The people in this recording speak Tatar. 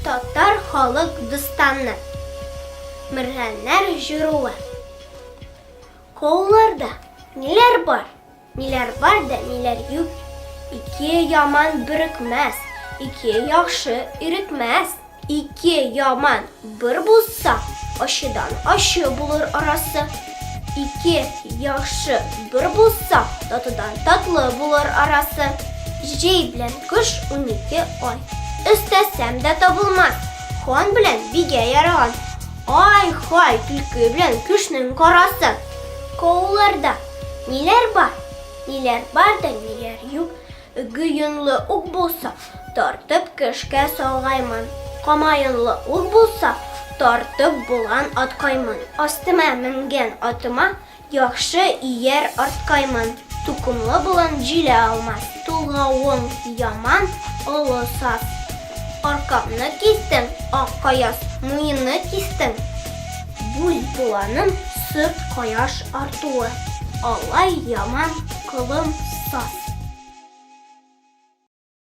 Татар халык дустаны. Мәргәннәр җыруы. Колларда ниләр бар? Ниләр бар да ниләр юк? Ике яман берекмәс, ике яхшы ирекмәс. Ике яман бер булса, ачыдан ачы булыр арасы. Ике яхшы бер булса, татыдан татлы булыр арасы. Җәй белән кыш 12 ай. Өстәсәм дә табылмас, хан белән бигә яраган. Ай-хай, көлке белән кешнең карасы. Коуларда ниләр бар? Ниләр бар да ниләр юк? Гыйынлы ук булса, тартып кешкә салгаймын. Камаенлы ук булса, тартып булган аткаймын. Астыма менгән атыма яхшы ияр арткаймын. Тукымлы булан җилә алмас, тулгавың яман олысас. Аркамны кистең, ак каяс, муенны кистең. Бүл буланым сырт кояш артуы, алай яман кылым сас.